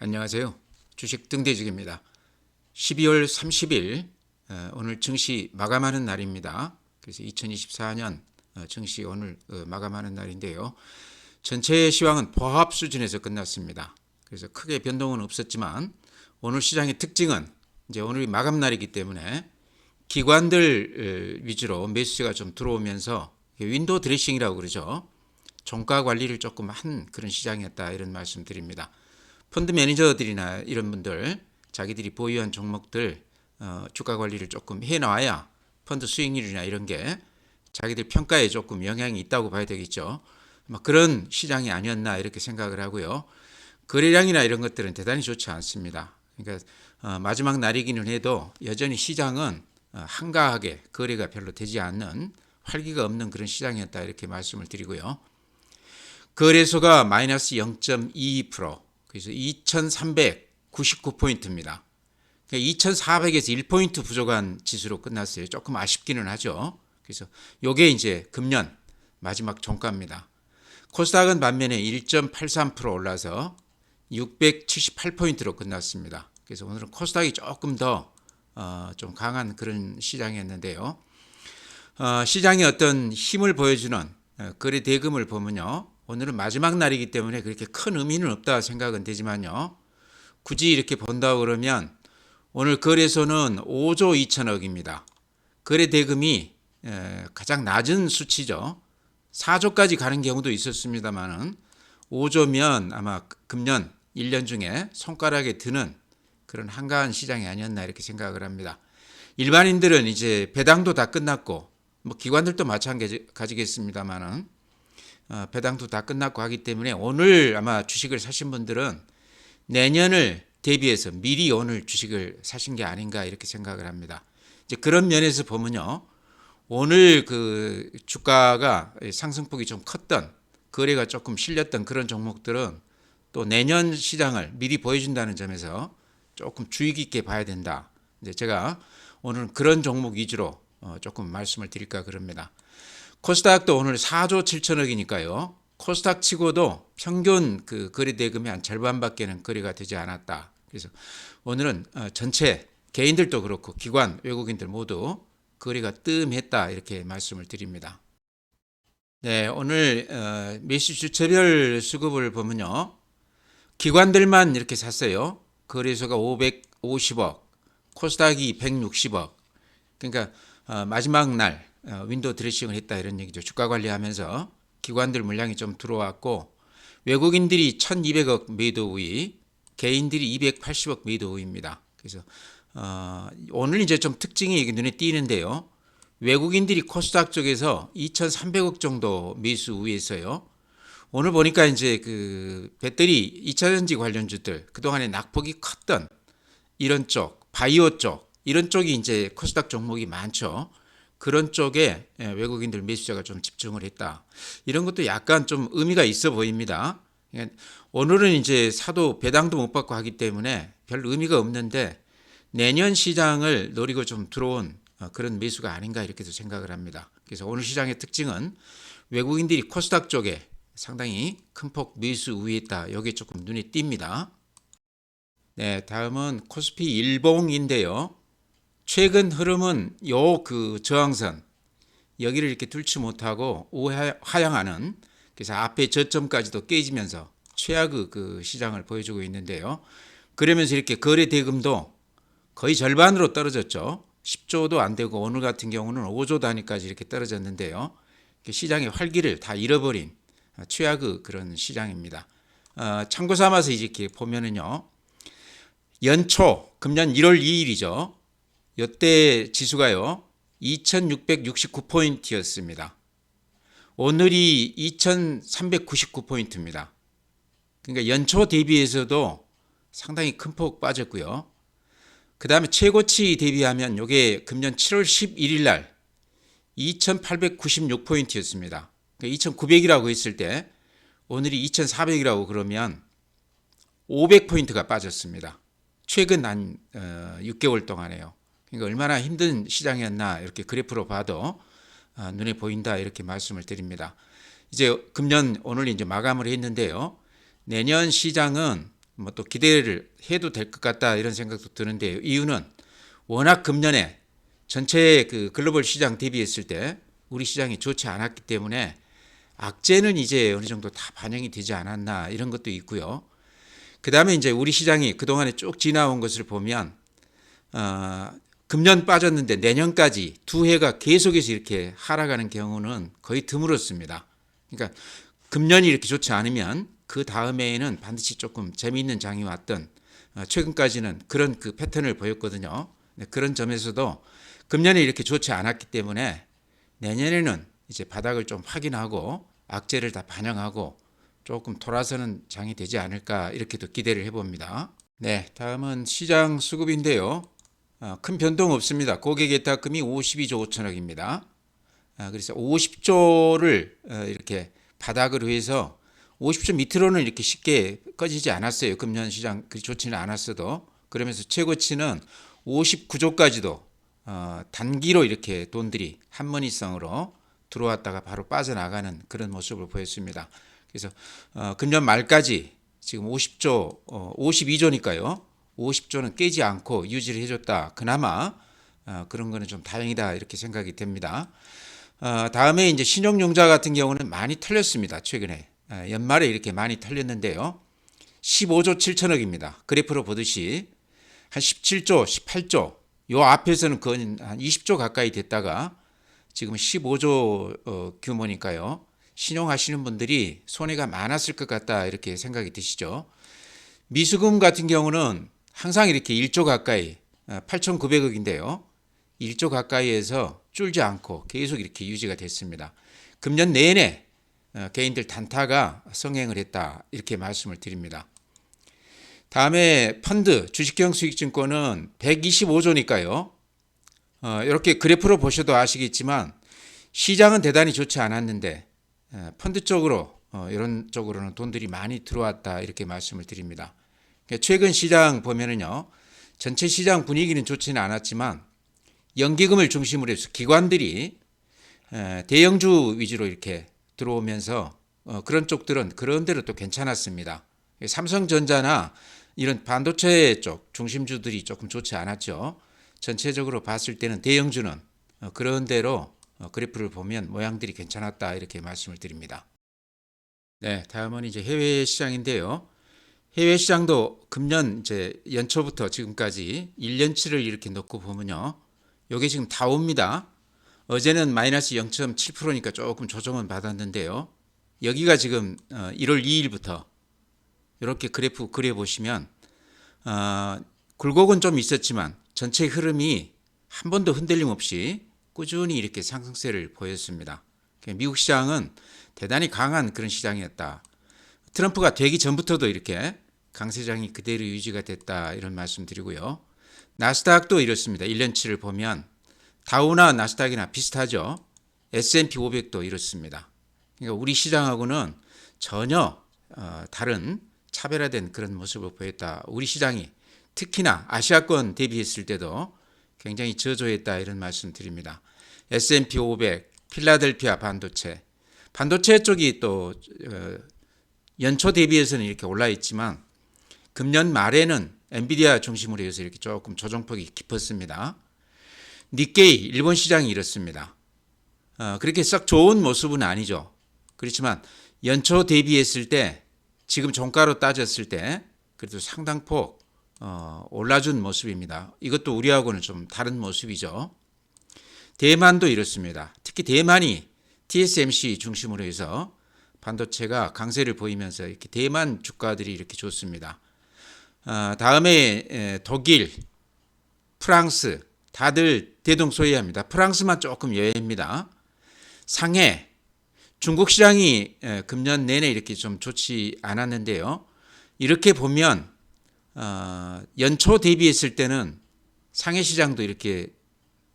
안녕하세요. 주식 등대직입니다. 12월 30일 오늘 증시 마감하는 날입니다. 그래서 2024년 증시 오늘 마감하는 날인데요. 전체 시황은 보합 수준에서 끝났습니다. 그래서 크게 변동은 없었지만 오늘 시장의 특징은 이제 오늘이 마감 날이기 때문에 기관들 위주로 매수세가 좀 들어오면서 윈도우 드레싱이라고 그러죠. 종가 관리를 조금 한 그런 시장이었다 이런 말씀 드립니다. 펀드 매니저들이나 이런 분들 자기들이 보유한 종목들 주가 관리를 조금 해놔야 펀드 수익률이나 이런 게 자기들 평가에 조금 영향이 있다고 봐야 되겠죠. 그런 시장이 아니었나 이렇게 생각을 하고요. 거래량이나 이런 것들은 대단히 좋지 않습니다. 그러니까 마지막 날이기는 해도 여전히 시장은 한가하게 거래가 별로 되지 않는 활기가 없는 그런 시장이었다 이렇게 말씀을 드리고요. 거래소가 마이너스 0.22%, 그래서 2399포인트입니다. 그러니까 2400에서 1포인트 부족한 지수로 끝났어요. 조금 아쉽기는 하죠. 그래서 요게 이제 금년 마지막 종가입니다. 코스닥은 반면에 1.83% 올라서 678포인트로 끝났습니다. 그래서 오늘은 코스닥이 조금 더 좀 강한 그런 시장이었는데요. 시장의 어떤 힘을 보여주는 거래 대금을 보면요. 오늘은 마지막 날이기 때문에 그렇게 큰 의미는 없다 생각은 되지만요. 굳이 이렇게 본다고 그러면 오늘 거래소는 5조 2천억입니다. 거래 대금이 가장 낮은 수치죠. 4조까지 가는 경우도 있었습니다만은 5조면 아마 금년 1년 중에 손가락에 드는 그런 한가한 시장이 아니었나 이렇게 생각을 합니다. 일반인들은 이제 배당도 다 끝났고 뭐 기관들도 마찬가지겠습니다만은 배당도 다 끝났고 하기 때문에 오늘 아마 주식을 사신 분들은 내년을 대비해서 미리 오늘 주식을 사신 게 아닌가 이렇게 생각을 합니다. 이제 그런 면에서 보면요. 오늘 그 주가가 상승폭이 좀 컸던 거래가 조금 실렸던 그런 종목들은 또 내년 시장을 미리 보여준다는 점에서 조금 주의 깊게 봐야 된다. 이제 제가 오늘은 그런 종목 위주로 조금 말씀을 드릴까 그럽니다. 코스닥도 오늘 4조 7천억이니까요. 코스닥 치고도 평균 그 거래 대금이 한 절반밖에는 거래가 되지 않았다. 그래서 오늘은 전체 개인들도 그렇고 기관, 외국인들 모두 거래가 뜸했다 이렇게 말씀을 드립니다. 네, 오늘 매수 주체별 수급을 보면요. 기관들만 이렇게 샀어요. 거래소가 550억, 코스닥이 160억. 그러니까 마지막 날 윈도우 드레싱을 했다 이런 얘기죠. 주가 관리하면서 기관들 물량이 좀 들어왔고 외국인들이 1200억 매도 우위, 개인들이 280억 매도 우위입니다. 그래서 오늘 이제 좀 특징이 눈에 띄는데요. 외국인들이 코스닥 쪽에서 2,300억 정도 매수 우위했어요. 오늘 보니까 이제 그 배터리 2차전지 관련주들 그동안에 낙폭이 컸던 이런 쪽, 바이오 쪽 이런 쪽이 이제 코스닥 종목이 많죠. 그런 쪽에 외국인들 매수자가 좀 집중을 했다. 이런 것도 약간 좀 의미가 있어 보입니다. 오늘은 이제 사도 배당도 못 받고 하기 때문에 별 의미가 없는데 내년 시장을 노리고 좀 들어온 그런 매수가 아닌가 이렇게도 생각을 합니다. 그래서 오늘 시장의 특징은 외국인들이 코스닥 쪽에 상당히 큰 폭 매수 우위했다. 여기에 조금 눈에 띕니다. 네, 다음은 코스피 일봉인데요. 최근 흐름은 요 그 저항선 여기를 이렇게 뚫지 못하고 하향하는 그래서 앞에 저점까지도 깨지면서 최악의 그 시장을 보여주고 있는데요. 그러면서 이렇게 거래 대금도 거의 절반으로 떨어졌죠. 10조도 안 되고 오늘 같은 경우는 5조 단위까지 이렇게 떨어졌는데요. 시장의 활기를 다 잃어버린 최악의 그런 시장입니다. 참고 삼아서 이렇게 보면은요. 연초 금년 1월 2일이죠. 이때 지수가요 2669포인트였습니다. 오늘이 2399포인트입니다. 그러니까 연초 대비해서도 상당히 큰 폭 빠졌고요. 그 다음에 최고치 대비하면 이게 금년 7월 11일 날 2896포인트였습니다. 그러니까 2900이라고 했을 때 오늘이 2400이라고 그러면 500포인트가 빠졌습니다. 최근 한 6개월 동안에요. 그러니까 얼마나 힘든 시장이었나 이렇게 그래프로 봐도 눈에 보인다 이렇게 말씀을 드립니다. 이제 금년 오늘 이제 마감을 했는데요. 내년 시장은 뭐 또 기대를 해도 될 것 같다 이런 생각도 드는데요. 이유는 워낙 금년에 전체 그 글로벌 시장 대비했을 때 우리 시장이 좋지 않았기 때문에 악재는 이제 어느 정도 다 반영이 되지 않았나 이런 것도 있고요. 그 다음에 이제 우리 시장이 그동안에 쭉 지나온 것을 보면 금년 빠졌는데 내년까지 두 해가 계속해서 이렇게 하락하는 경우는 거의 드물었습니다. 그러니까 금년이 이렇게 좋지 않으면 그 다음해에는 반드시 조금 재미있는 장이 왔던 최근까지는 그런 그 패턴을 보였거든요. 그런 점에서도 금년에 이렇게 좋지 않았기 때문에 내년에는 이제 바닥을 좀 확인하고 악재를 다 반영하고 조금 돌아서는 장이 되지 않을까 이렇게도 기대를 해봅니다. 네, 다음은 시장 수급인데요. 큰 변동 없습니다. 고객 예탁금이 52조 5천억입니다. 그래서 50조를 이렇게 바닥으로 해서 50조 밑으로는 이렇게 쉽게 꺼지지 않았어요. 금년 시장 그리 좋지는 않았어도. 그러면서 최고치는 59조까지도 단기로 이렇게 돈들이 한머니성으로 들어왔다가 바로 빠져나가는 그런 모습을 보였습니다. 그래서 금년 말까지 지금 50조, 52조니까요. 50조는 깨지 않고 유지를 해줬다. 그나마 그런 거는 좀 다행이다 이렇게 생각이 됩니다. 다음에 이제 신용융자 같은 경우는 많이 털렸습니다. 최근에 연말에 이렇게 많이 털렸는데요. 15조 7천억입니다. 그래프로 보듯이 한 17조, 18조 요 앞에서는 거의 한 20조 가까이 됐다가 지금 15조 규모니까요. 신용하시는 분들이 손해가 많았을 것 같다 이렇게 생각이 드시죠. 미수금 같은 경우는 항상 이렇게 1조 가까이 8,900억인데요. 1조 가까이에서 줄지 않고 계속 이렇게 유지가 됐습니다. 금년 내내 개인들 단타가 성행을 했다 이렇게 말씀을 드립니다. 다음에 펀드 주식형 수익증권은 125조니까요. 이렇게 그래프로 보셔도 아시겠지만 시장은 대단히 좋지 않았는데 펀드 쪽으로 이런 쪽으로는 돈들이 많이 들어왔다 이렇게 말씀을 드립니다. 최근 시장 보면은요. 전체 시장 분위기는 좋지는 않았지만 연기금을 중심으로 해서 기관들이 대형주 위주로 이렇게 들어오면서 그런 쪽들은 그런 대로 또 괜찮았습니다. 삼성전자나 이런 반도체 쪽 중심주들이 조금 좋지 않았죠. 전체적으로 봤을 때는 대형주는 그런 대로 그래프를 보면 모양들이 괜찮았다 이렇게 말씀을 드립니다. 네, 다음은 이제 해외 시장인데요. 해외 시장도 금년 이제 연초부터 지금까지 1년치를 이렇게 놓고 보면요. 요게 지금 다 옵니다. 어제는 마이너스 0.7%니까 조금 조정은 받았는데요. 여기가 지금 1월 2일부터 이렇게 그래프 그려보시면 굴곡은 좀 있었지만 전체 흐름이 한 번도 흔들림 없이 꾸준히 이렇게 상승세를 보였습니다. 미국 시장은 대단히 강한 그런 시장이었다. 트럼프가 되기 전부터도 이렇게 강세장이 그대로 유지가 됐다 이런 말씀 드리고요. 나스닥도 이렇습니다. 1년치를 보면 다우나 나스닥이나 비슷하죠. S&P 500도 이렇습니다. 그러니까 우리 시장하고는 전혀 다른 차별화된 그런 모습을 보였다. 우리 시장이 특히나 아시아권 대비했을 때도 굉장히 저조했다 이런 말씀 드립니다. S&P 500, 필라델피아 반도체 쪽이 또 연초 대비해서는 이렇게 올라 있지만 금년 말에는 엔비디아 중심으로 해서 이렇게 조금 조정폭이 깊었습니다. 니케이 일본 시장이 이렇습니다. 그렇게 썩 좋은 모습은 아니죠. 그렇지만 연초 대비했을 때 지금 종가로 따졌을 때 그래도 상당폭 올라준 모습입니다. 이것도 우리하고는 좀 다른 모습이죠. 대만도 이렇습니다. 특히 대만이 TSMC 중심으로 해서 반도체가 강세를 보이면서 이렇게 대만 주가들이 이렇게 좋습니다. 다음에 독일, 프랑스 다들 대동소이합니다. 프랑스만 조금 예외입니다. 상해, 중국 시장이 금년 내내 이렇게 좀 좋지 않았는데요. 이렇게 보면 연초 대비했을 때는 상해 시장도 이렇게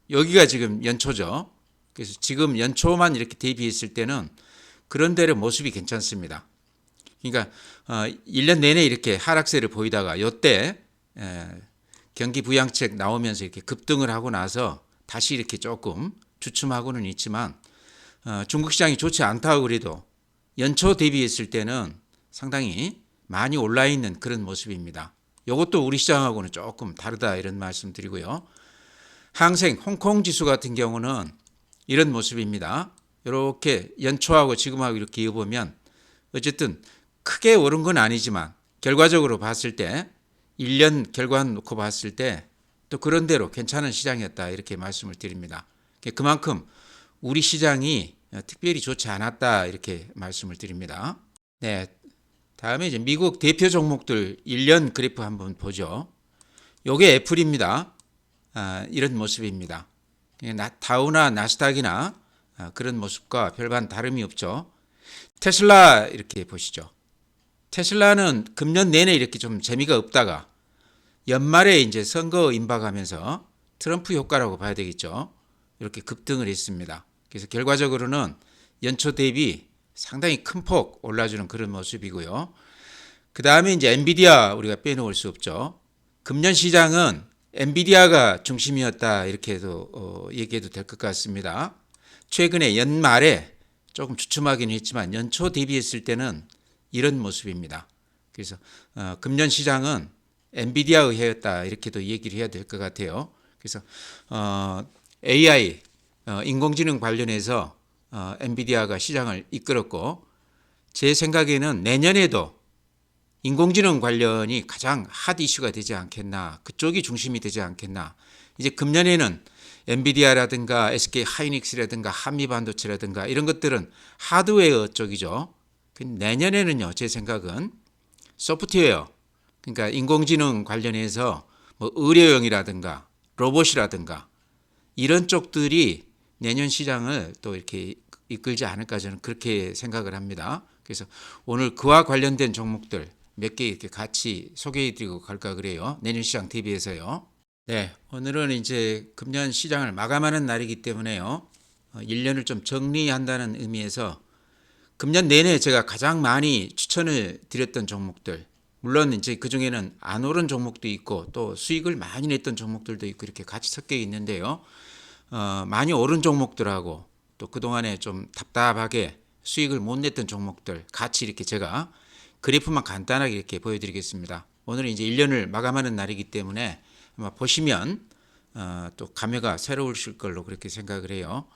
여기가 지금 연초죠. 그래서 지금 연초만 이렇게 대비했을 때는 그런 대로 모습이 괜찮습니다. 그러니까 1년 내내 이렇게 하락세를 보이다가 이때 경기 부양책 나오면서 이렇게 급등을 하고 나서 다시 이렇게 조금 주춤하고는 있지만 중국 시장이 좋지 않다고 그래도 연초 대비했을 때는 상당히 많이 올라 있는 그런 모습입니다. 이것도 우리 시장하고는 조금 다르다 이런 말씀 드리고요. 항생 홍콩 지수 같은 경우는 이런 모습입니다. 이렇게 연초하고 지금하고 이렇게 이어보면 어쨌든 크게 오른 건 아니지만 결과적으로 봤을 때 1년 결과 놓고 봤을 때 또 그런 대로 괜찮은 시장이었다 이렇게 말씀을 드립니다. 그만큼 우리 시장이 특별히 좋지 않았다 이렇게 말씀을 드립니다. 네, 다음에 이제 미국 대표 종목들 1년 그래프 한번 보죠. 요게 애플입니다. 이런 모습입니다. 다우나 나스닥이나 그런 모습과 별반 다름이 없죠. 테슬라 이렇게 보시죠. 테슬라는 금년 내내 이렇게 좀 재미가 없다가 연말에 이제 선거 임박하면서 트럼프 효과라고 봐야 되겠죠. 이렇게 급등을 했습니다. 그래서 결과적으로는 연초 대비 상당히 큰 폭 올라주는 그런 모습이고요. 그 다음에 이제 엔비디아 우리가 빼놓을 수 없죠. 금년 시장은 엔비디아가 중심이었다 이렇게 해도 얘기해도 될 것 같습니다. 최근에 연말에 조금 주춤하긴 했지만 연초 대비했을 때는 이런 모습입니다. 그래서 금년 시장은 엔비디아의 해였다 이렇게도 얘기를 해야 될 것 같아요. 그래서 AI 인공지능 관련해서 엔비디아가 시장을 이끌었고 제 생각에는 내년에도 인공지능 관련이 가장 핫 이슈가 되지 않겠나, 그쪽이 중심이 되지 않겠나. 이제 금년에는 엔비디아라든가 SK 하이닉스라든가 한미반도체라든가 이런 것들은 하드웨어 쪽이죠. 내년에는요, 제 생각은 소프트웨어, 그러니까 인공지능 관련해서 뭐 의료용이라든가 로봇이라든가 이런 쪽들이 내년 시장을 또 이렇게 이끌지 않을까 저는 그렇게 생각을 합니다. 그래서 오늘 그와 관련된 종목들 몇 개 이렇게 같이 소개해드리고 갈까 그래요. 내년 시장 대비해서요. 네, 오늘은 이제 금년 시장을 마감하는 날이기 때문에요. 1년을 좀 정리한다는 의미에서 금년 내내 제가 가장 많이 추천을 드렸던 종목들, 물론 이제 그 중에는 안 오른 종목도 있고 또 수익을 많이 냈던 종목들도 있고 이렇게 같이 섞여 있는데요. 많이 오른 종목들하고 또 그동안에 좀 답답하게 수익을 못 냈던 종목들 같이 이렇게 제가 그래프만 간단하게 이렇게 보여드리겠습니다. 오늘은 이제 1년을 마감하는 날이기 때문에 아마 보시면 또 감회가 새로우실 걸로 그렇게 생각을 해요.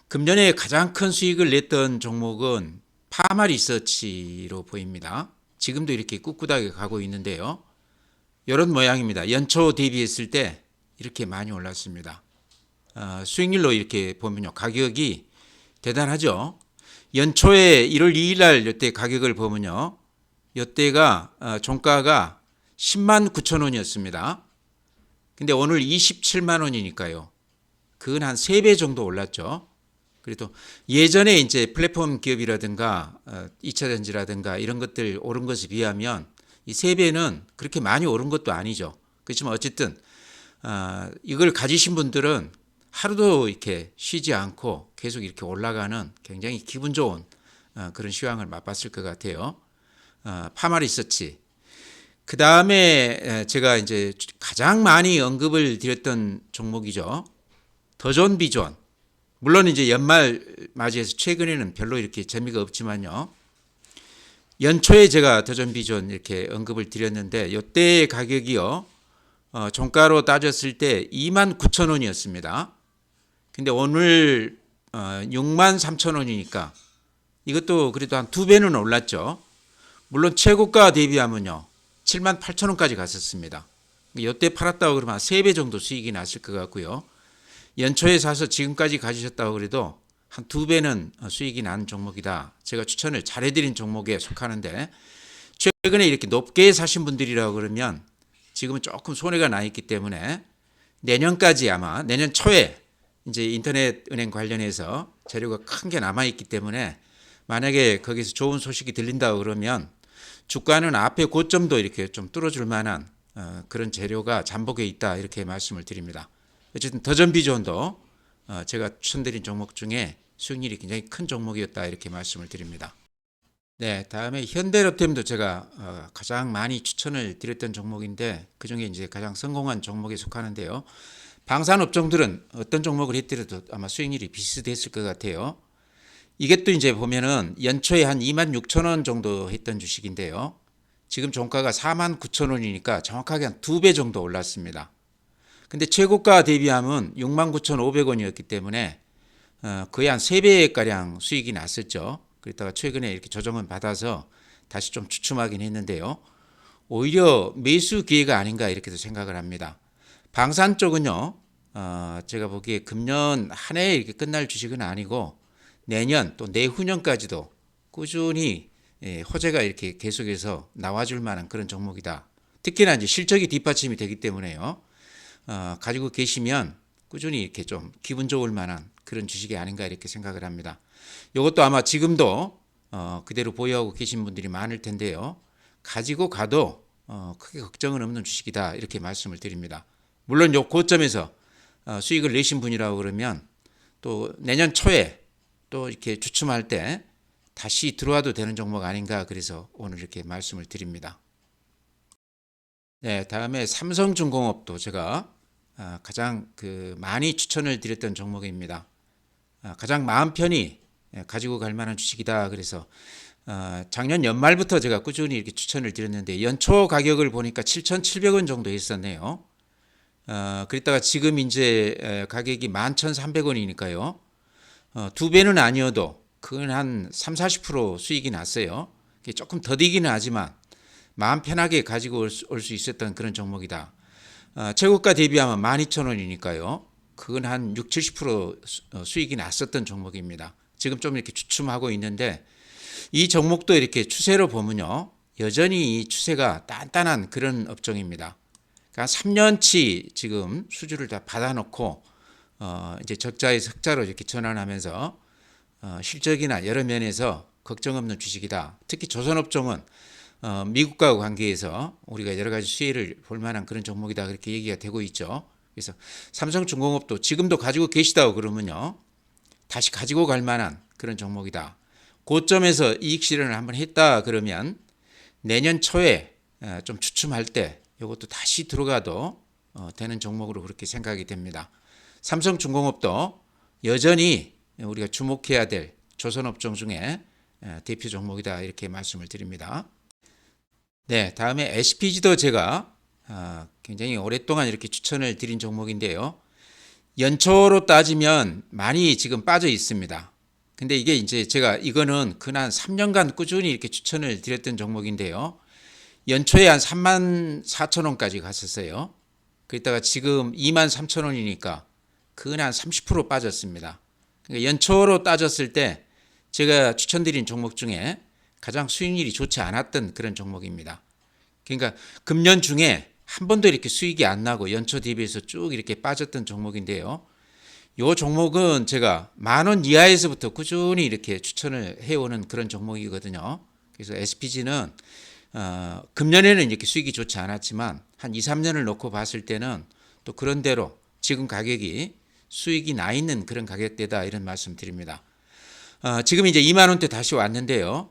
금년에 가장 큰 수익을 냈던 종목은 파마리서치로 보입니다. 지금도 이렇게 꿋꿋하게 가고 있는데요. 이런 모양입니다. 연초 대비했을 때 이렇게 많이 올랐습니다. 수익률로 이렇게 보면요. 가격이 대단하죠. 연초에 1월 2일 날 이때 가격을 보면요. 이때가 종가가 10만 9천 원이었습니다. 근데 오늘 27만 원이니까요. 그건 한 3배 정도 올랐죠. 그래도 예전에 이제 플랫폼 기업이라든가 2차 전지라든가 이런 것들 오른 것에 비하면 이 3배는 그렇게 많이 오른 것도 아니죠. 그렇지만 어쨌든 이걸 가지신 분들은 하루도 이렇게 쉬지 않고 계속 이렇게 올라가는 굉장히 기분 좋은 그런 시황을 맛봤을 것 같아요. 파마리서치. 그 다음에 제가 이제 가장 많이 언급을 드렸던 종목이죠. 더존 비존. 물론 이제 연말 맞이해서 최근에는 별로 이렇게 재미가 없지만요. 연초에 제가 더존 비존 이렇게 언급을 드렸는데 이때의 가격이요. 종가로 따졌을 때 2만 9천 원이었습니다. 근데 오늘 6만 3천 원이니까 이것도 그래도 한 2배는 올랐죠. 물론 최고가 대비하면요. 7만 8천 원까지 갔었습니다. 이때 팔았다고 그러면 한 3배 정도 수익이 났을 것 같고요. 연초에 사서 지금까지 가지셨다고 그래도 한 2배는 수익이 난 종목이다. 제가 추천을 잘해드린 종목에 속하는데 최근에 이렇게 높게 사신 분들이라고 그러면 지금은 조금 손해가 나 있기 때문에 내년까지 아마 내년 초에 이제 인터넷 은행 관련해서 재료가 큰 게 남아 있기 때문에 만약에 거기서 좋은 소식이 들린다고 그러면 주가는 앞에 고점도 이렇게 좀 뚫어줄 만한 그런 재료가 잠복해 있다 이렇게 말씀을 드립니다. 어쨌든 더존비존도 제가 추천드린 종목 중에 수익률이 굉장히 큰 종목이었다 이렇게 말씀을 드립니다. 네, 다음에 현대로템도 제가 가장 많이 추천을 드렸던 종목인데 그 중에 이제 가장 성공한 종목에 속하는데요. 방산업종들은 어떤 종목을 했더라도 아마 수익률이 비슷했을 것 같아요. 이게 또 이제 보면은 연초에 한 2만 6천 원 정도 했던 주식인데요. 지금 종가가 49,000원이니까 정확하게 한 2배 정도 올랐습니다. 근데 최고가 대비하면 69,500원이었기 때문에 거의 한 3배가량 수익이 났었죠. 그러다가 최근에 이렇게 조정은 받아서 다시 좀 주춤하긴 했는데요. 오히려 매수 기회가 아닌가 이렇게도 생각을 합니다. 방산 쪽은요, 제가 보기에 금년 한 해에 이렇게 끝날 주식은 아니고 내년 또 내후년까지도 꾸준히 호재가 이렇게 계속해서 나와줄 만한 그런 종목이다. 특히나 이제 실적이 뒷받침이 되기 때문에요. 가지고 계시면 꾸준히 이렇게 좀 기분 좋을 만한 그런 주식이 아닌가 이렇게 생각을 합니다. 이것도 아마 지금도 그대로 보유하고 계신 분들이 많을 텐데요. 가지고 가도 크게 걱정은 없는 주식이다 이렇게 말씀을 드립니다. 물론 요 고점에서 수익을 내신 분이라고 그러면 또 내년 초에 또 이렇게 주춤할 때 다시 들어와도 되는 종목 아닌가 그래서 오늘 이렇게 말씀을 드립니다. 네, 다음에 삼성중공업도 제가 가장 많이 추천을 드렸던 종목입니다. 가장 마음 편히 가지고 갈 만한 주식이다. 그래서 작년 연말부터 제가 꾸준히 이렇게 추천을 드렸는데 연초 가격을 보니까 7,700원 정도 했었네요. 그랬다가 지금 이제 가격이 11,300원이니까요. 2배는 아니어도 그건 한 3, 40% 수익이 났어요. 조금 더디기는 하지만 마음 편하게 가지고 올 수 있었던 그런 종목이다. 최고가 대비하면 12,000원이니까요. 그건 한 6, 70% 수익이 났었던 종목입니다. 지금 좀 이렇게 주춤하고 있는데 이 종목도 이렇게 추세로 보면요. 여전히 이 추세가 단단한 그런 업종입니다. 그러니까 3년치 지금 수주를 다 받아놓고 이제 적자에서 흑자로 이렇게 전환하면서 실적이나 여러 면에서 걱정 없는 주식이다. 특히 조선업종은 미국과 관계에서 우리가 여러 가지 수혜를 볼 만한 그런 종목이다. 그렇게 얘기가 되고 있죠. 그래서 삼성중공업도 지금도 가지고 계시다고 그러면요. 다시 가지고 갈 만한 그런 종목이다. 고점에서 이익 실현을 한번 했다 그러면 내년 초에 좀 주춤할 때 이것도 다시 들어가도 되는 종목으로 그렇게 생각이 됩니다. 삼성중공업도 여전히 우리가 주목해야 될 조선업종 중에 대표 종목이다 이렇게 말씀을 드립니다. 네, 다음에 SPG도 제가 굉장히 오랫동안 이렇게 추천을 드린 종목인데요. 연초로 따지면 많이 지금 빠져 있습니다. 근데 이게 이제 제가 이거는 근한 3년간 꾸준히 이렇게 추천을 드렸던 종목인데요. 연초에 한 34,000원까지 갔었어요. 그랬다가 지금 23,000원이니까 근한 30% 빠졌습니다. 그러니까 연초로 따졌을 때 제가 추천드린 종목 중에 가장 수익률이 좋지 않았던 그런 종목입니다. 그러니까 금년 중에 한 번도 이렇게 수익이 안 나고 연초 대비해서 쭉 이렇게 빠졌던 종목인데요. 이 종목은 제가 10,000원 이하에서부터 꾸준히 이렇게 추천을 해오는 그런 종목이거든요. 그래서 SPG는 금년에는 이렇게 수익이 좋지 않았지만 한 2, 3년을 놓고 봤을 때는 또 그런 대로 지금 가격이 수익이 나 있는 그런 가격대다 이런 말씀 드립니다. 지금 이제 2만 원대 다시 왔는데요.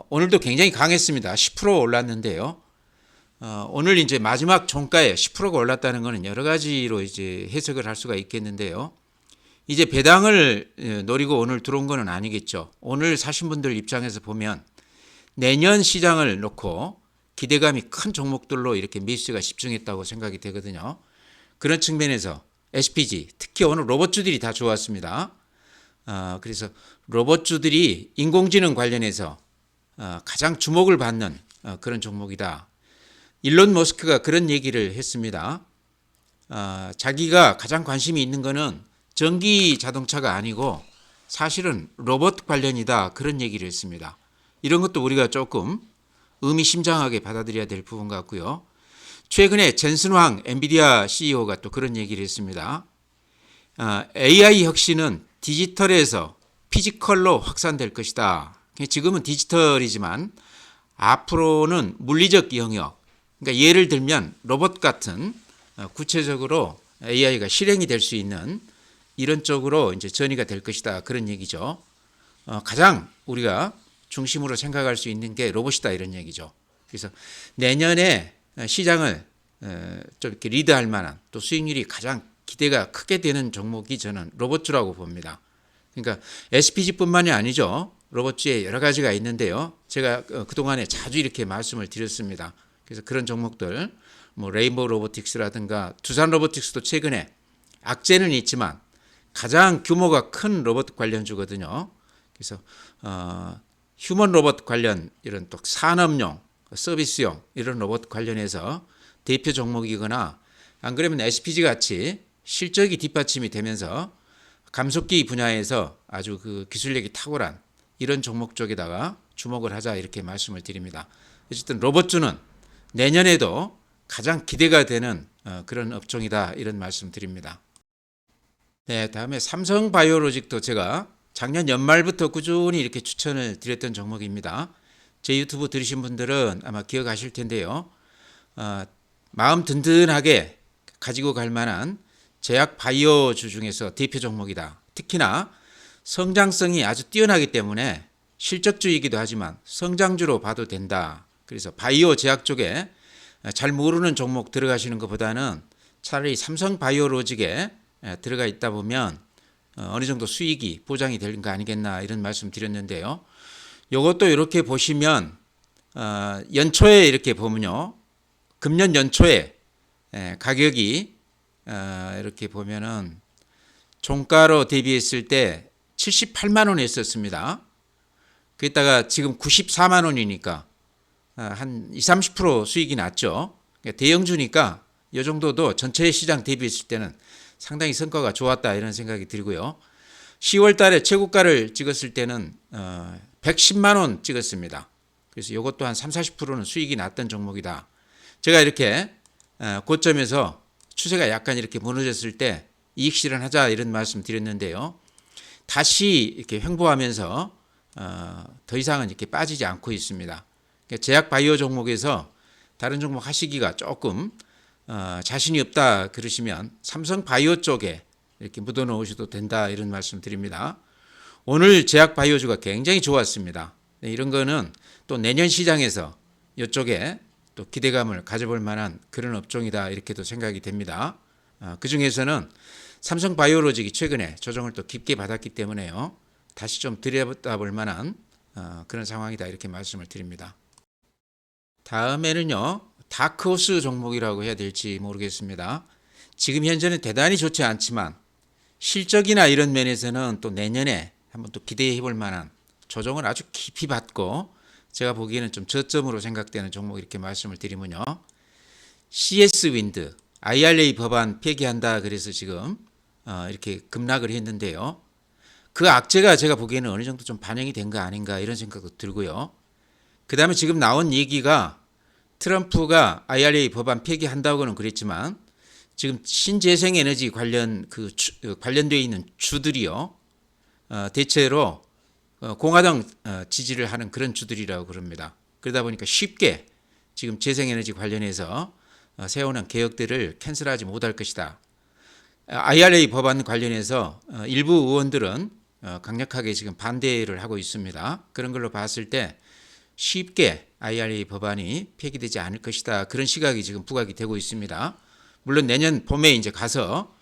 오늘도 굉장히 강했습니다. 10% 올랐는데요. 오늘 이제 마지막 종가에 10%가 올랐다는 것은 여러 가지로 이제 해석을 할 수가 있겠는데요. 이제 배당을 노리고 오늘 들어온 것은 아니겠죠. 오늘 사신 분들 입장에서 보면 내년 시장을 놓고 기대감이 큰 종목들로 이렇게 매수가 집중했다고 생각이 되거든요. 그런 측면에서 SPG, 특히 오늘 로봇주들이 다 좋았습니다. 그래서 로봇주들이 인공지능 관련해서 가장 주목을 받는 그런 종목이다. 일론 머스크가 그런 얘기를 했습니다. 자기가 가장 관심이 있는 거는 전기 자동차가 아니고 사실은 로봇 관련이다. 그런 얘기를 했습니다. 이런 것도 우리가 조금 의미심장하게 받아들여야 될 부분 같고요. 최근에 젠슨 황 엔비디아 CEO가 또 그런 얘기를 했습니다. AI 혁신은 디지털에서 피지컬로 확산될 것이다. 지금은 디지털이지만 앞으로는 물리적 영역, 그러니까 예를 들면 로봇 같은 구체적으로 AI가 실행이 될 수 있는 이런 쪽으로 이제 전이가 될 것이다. 그런 얘기죠. 가장 우리가 중심으로 생각할 수 있는 게 로봇이다 이런 얘기죠. 그래서 내년에 시장을 좀 이렇게 리드할 만한 또 수익률이 가장 기대가 크게 되는 종목이 저는 로봇주라고 봅니다. 그러니까 SPG뿐만이 아니죠. 로봇주에 여러 가지가 있는데요. 제가 그동안에 자주 이렇게 말씀을 드렸습니다. 그래서 그런 종목들, 뭐 레인보우 로보틱스라든가 두산 로보틱스도 최근에 악재는 있지만 가장 규모가 큰 로봇 관련주거든요. 그래서 휴먼 로봇 관련 이런 또 산업용, 서비스용 이런 로봇 관련해서 대표 종목이거나 안 그러면 SPG 같이 실적이 뒷받침이 되면서 감속기 분야에서 아주 그 기술력이 탁월한 이런 종목 쪽에다가 주목을 하자 이렇게 말씀을 드립니다. 어쨌든 로봇주는 내년에도 가장 기대가 되는 그런 업종이다 이런 말씀 드립니다. 네, 다음에 삼성바이오로직도 제가 작년 연말부터 꾸준히 이렇게 추천을 드렸던 종목입니다. 제 유튜브 들으신 분들은 아마 기억하실 텐데요. 마음 든든하게 가지고 갈 만한 제약 바이오주 중에서 대표 종목이다. 특히나 성장성이 아주 뛰어나기 때문에 실적주이기도 하지만 성장주로 봐도 된다. 그래서 바이오 제약 쪽에 잘 모르는 종목 들어가시는 것보다는 차라리 삼성바이오로직에 들어가 있다 보면 어느 정도 수익이 보장이 되는 거 아니겠나 이런 말씀 드렸는데요. 이것도 이렇게 보시면 연초에 이렇게 보면요. 금년 연초에 가격이 이렇게 보면은 종가로 대비했을 때 78만 원이었습니다. 그랬다가 지금 94만 원이니까 한 20, 30% 수익이 났죠. 대형주니까 이 정도도 전체 시장 대비했을 때는 상당히 성과가 좋았다 이런 생각이 들고요. 10월 달에 최고가를 찍었을 때는 110만 원 찍었습니다. 그래서 이것도 한 30, 40%는 수익이 났던 종목이다. 제가 이렇게 고점에서 추세가 약간 이렇게 무너졌을 때 이익 실현하자 이런 말씀 드렸는데요. 다시 이렇게 횡보하면서 더 이상은 이렇게 빠지지 않고 있습니다. 제약 바이오 종목에서 다른 종목 하시기가 조금 자신이 없다 그러시면 삼성 바이오 쪽에 이렇게 묻어 놓으셔도 된다 이런 말씀 드립니다. 오늘 제약 바이오주가 굉장히 좋았습니다. 이런 거는 또 내년 시장에서 이쪽에 또 기대감을 가져볼 만한 그런 업종이다 이렇게도 생각이 됩니다. 그 중에서는 삼성 바이오로직이 최근에 조정을 또 깊게 받았기 때문에요. 다시 좀 들여다볼 만한 그런 상황이다 이렇게 말씀을 드립니다. 다음에는요. 다크호스 종목이라고 해야 될지 모르겠습니다. 지금 현재는 대단히 좋지 않지만 실적이나 이런 면에서는 또 내년에 한번 또 기대해 볼 만한 조정을 아주 깊이 받고 제가 보기에는 좀 저점으로 생각되는 종목 이렇게 말씀을 드리면요. CS 윈드, IRA 법안 폐기한다 그래서 지금 이렇게 급락을 했는데요. 그 악재가 제가 보기에는 어느 정도 좀 반영이 된 거 아닌가 이런 생각도 들고요. 그 다음에 지금 나온 얘기가 트럼프가 IRA 법안 폐기한다고는 그랬지만 지금 신재생에너지 관련 관련되어 있는 주들이요. 대체로 공화당 지지를 하는 그런 주들이라고 그럽니다. 그러다 보니까 쉽게 지금 재생에너지 관련해서 세우는 개혁들을 캔슬하지 못할 것이다. IRA 법안 관련해서 일부 의원들은 강력하게 지금 반대를 하고 있습니다. 그런 걸로 봤을 때 쉽게 IRA 법안이 폐기되지 않을 것이다. 그런 시각이 지금 부각이 되고 있습니다. 물론 내년 봄에 이제 가서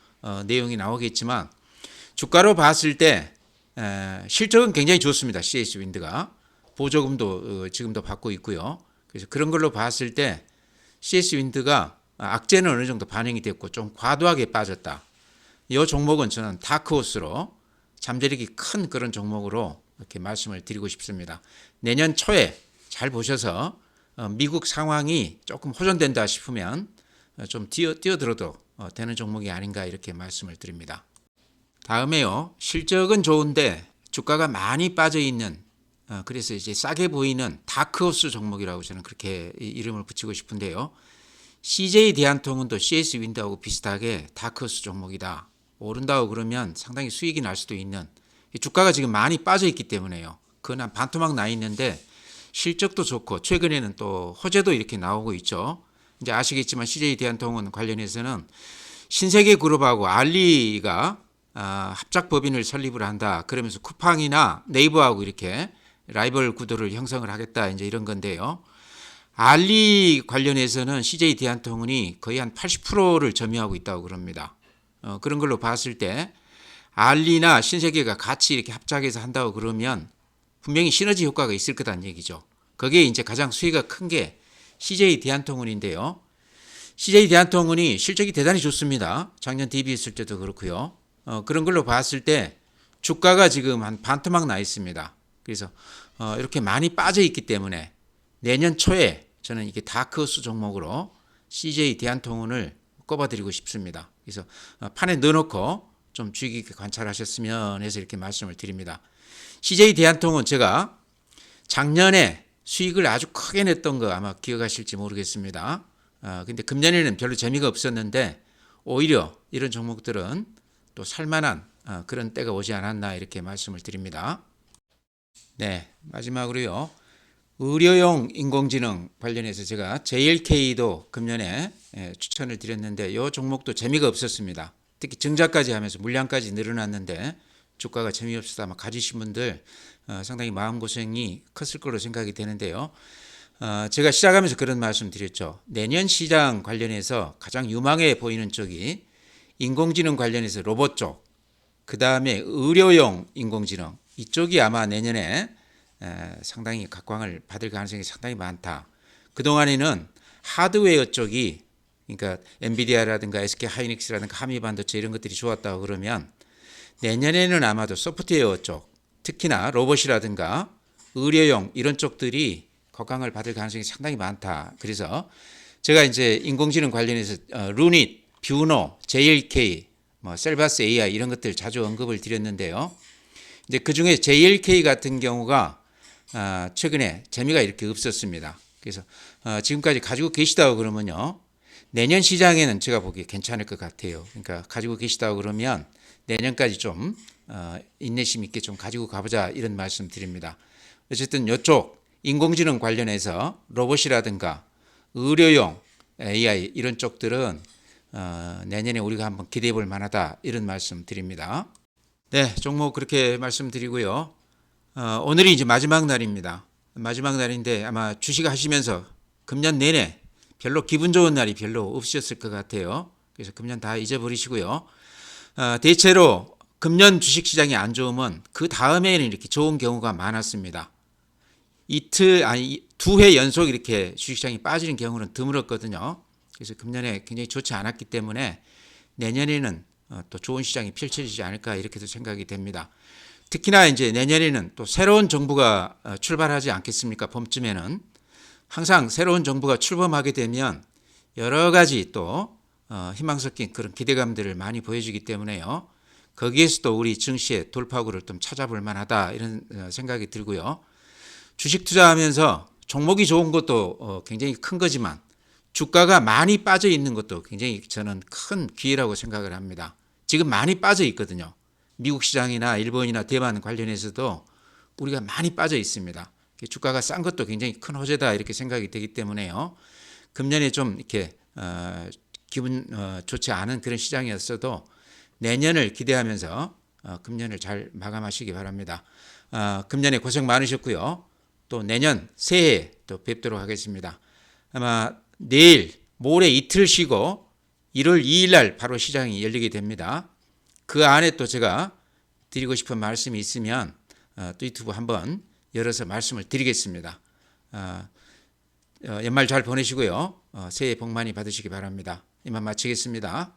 내용이 나오겠지만 주가로 봤을 때 실적은 굉장히 좋습니다. CS 윈드가 보조금도 지금도 받고 있고요. 그래서 그런 걸로 봤을 때 CS 윈드가 악재는 어느 정도 반영이 됐고 좀 과도하게 빠졌다. 이 종목은 저는 다크호스로 잠재력이 큰 그런 종목으로 이렇게 말씀을 드리고 싶습니다. 내년 초에 잘 보셔서 미국 상황이 조금 호전된다 싶으면 좀 뛰어들어도 되는 종목이 아닌가 이렇게 말씀을 드립니다. 다음에요. 실적은 좋은데 주가가 많이 빠져 있는 그래서 이제 싸게 보이는 다크호스 종목이라고 저는 그렇게 이름을 붙이고 싶은데요. CJ 대한통운도 CS 윈드하고 비슷하게 다크호스 종목이다. 오른다고 그러면 상당히 수익이 날 수도 있는 주가가 지금 많이 빠져 있기 때문에요. 그건 한 반토막 나 있는데 실적도 좋고 최근에는 또 호재도 이렇게 나오고 있죠. 이제 아시겠지만 CJ 대한통운 관련해서는 신세계 그룹하고 알리가 합작 법인을 설립을 한다. 그러면서 쿠팡이나 네이버하고 이렇게 라이벌 구도를 형성을 하겠다. 이제 이런 건데요. 알리 관련해서는 CJ 대한통운이 거의 한 80%를 점유하고 있다고 그럽니다. 그런 걸로 봤을 때 알리나 신세계가 같이 이렇게 합작해서 한다고 그러면 분명히 시너지 효과가 있을 거다는 얘기죠. 거기에 이제 가장 수혜가 큰 게 CJ 대한통운인데요. CJ 대한통운이 실적이 대단히 좋습니다. 작년 대비했을 때도 그렇고요. 그런 걸로 봤을 때 주가가 지금 한 반토막 나 있습니다. 그래서 이렇게 많이 빠져 있기 때문에 내년 초에 저는 이게 다크호스 종목으로 CJ 대한통운을 꼽아드리고 싶습니다. 그래서 판에 넣어놓고 좀 주의 깊게 관찰하셨으면 해서 이렇게 말씀을 드립니다. CJ 대한통운 제가 작년에 수익을 아주 크게 냈던 거 아마 기억하실지 모르겠습니다. 근데 금년에는 별로 재미가 없었는데 오히려 이런 종목들은 또 살만한 그런 때가 오지 않았나 이렇게 말씀을 드립니다. 네, 마지막으로요. 의료용 인공지능 관련해서 제가 JLK도 금년에 추천을 드렸는데 이 종목도 재미가 없었습니다. 특히 증자까지 하면서 물량까지 늘어났는데 주가가 재미없어서 아마 가지신 분들 상당히 마음고생이 컸을 거로 생각이 되는데요. 제가 시작하면서 그런 말씀 드렸죠. 내년 시장 관련해서 가장 유망해 보이는 쪽이 인공지능 관련해서 로봇 쪽, 그 다음에 의료용 인공지능 이쪽이 아마 내년에 상당히 각광을 받을 가능성이 상당히 많다. 그동안에는 하드웨어 쪽이 그러니까 엔비디아라든가 SK 하이닉스라든가 한미반도체 이런 것들이 좋았다고 그러면 내년에는 아마도 소프트웨어 쪽 특히나 로봇이라든가 의료용 이런 쪽들이 각광을 받을 가능성이 상당히 많다. 그래서 제가 이제 인공지능 관련해서 루닛, 뷰노, JLK, 셀바스 AI 이런 것들 자주 언급을 드렸는데요. 이제 그 중에 JLK 같은 경우가 최근에 재미가 이렇게 없었습니다. 그래서 지금까지 가지고 계시다고 그러면요. 내년 시장에는 제가 보기에 괜찮을 것 같아요. 그러니까 가지고 계시다고 그러면 내년까지 좀 인내심 있게 좀 가지고 가보자 이런 말씀 드립니다. 어쨌든 이쪽 인공지능 관련해서 로봇이라든가 의료용 AI 이런 쪽들은 내년에 우리가 한번 기대해 볼 만하다 이런 말씀 드립니다. 네, 종목 그렇게 말씀드리고요. 오늘이 이제 마지막 날입니다. 마지막 날인데 아마 주식 하시면서 금년 내내 별로 기분 좋은 날이 별로 없으셨을 것 같아요. 그래서 금년 다 잊어버리시고요. 대체로 금년 주식시장이 안 좋으면 그 다음에는 이렇게 좋은 경우가 많았습니다. 이틀 아니 2회 연속 이렇게 주식시장이 빠지는 경우는 드물었거든요. 그래서 금년에 굉장히 좋지 않았기 때문에 내년에는 또 좋은 시장이 펼쳐지지 않을까 이렇게도 생각이 됩니다. 특히나 이제 내년에는 또 새로운 정부가 출발하지 않겠습니까? 봄쯤에는 항상 새로운 정부가 출범하게 되면 여러 가지 또 희망 섞인 그런 기대감들을 많이 보여주기 때문에요. 거기에서도 우리 증시의 돌파구를 좀 찾아볼 만하다 이런 생각이 들고요. 주식 투자하면서 종목이 좋은 것도 굉장히 큰 거지만 주가가 많이 빠져 있는 것도 굉장히 저는 큰 기회라고 생각을 합니다. 지금 많이 빠져 있거든요. 미국 시장이나 일본이나 대만 관련해서도 우리가 많이 빠져 있습니다. 주가가 싼 것도 굉장히 큰 호재다 이렇게 생각이 되기 때문에요. 금년에 좀 이렇게 기분 좋지 않은 그런 시장이었어도 내년을 기대하면서 금년을 잘 마감하시기 바랍니다. 금년에 고생 많으셨고요. 또 내년 새해에 또 뵙도록 하겠습니다. 아마 내일 모레 이틀 쉬고 1월 2일 날 바로 시장이 열리게 됩니다. 그 안에 또 제가 드리고 싶은 말씀이 있으면 또 유튜브 한번 열어서 말씀을 드리겠습니다. 연말 잘 보내시고요. 새해 복 많이 받으시기 바랍니다. 이만 마치겠습니다.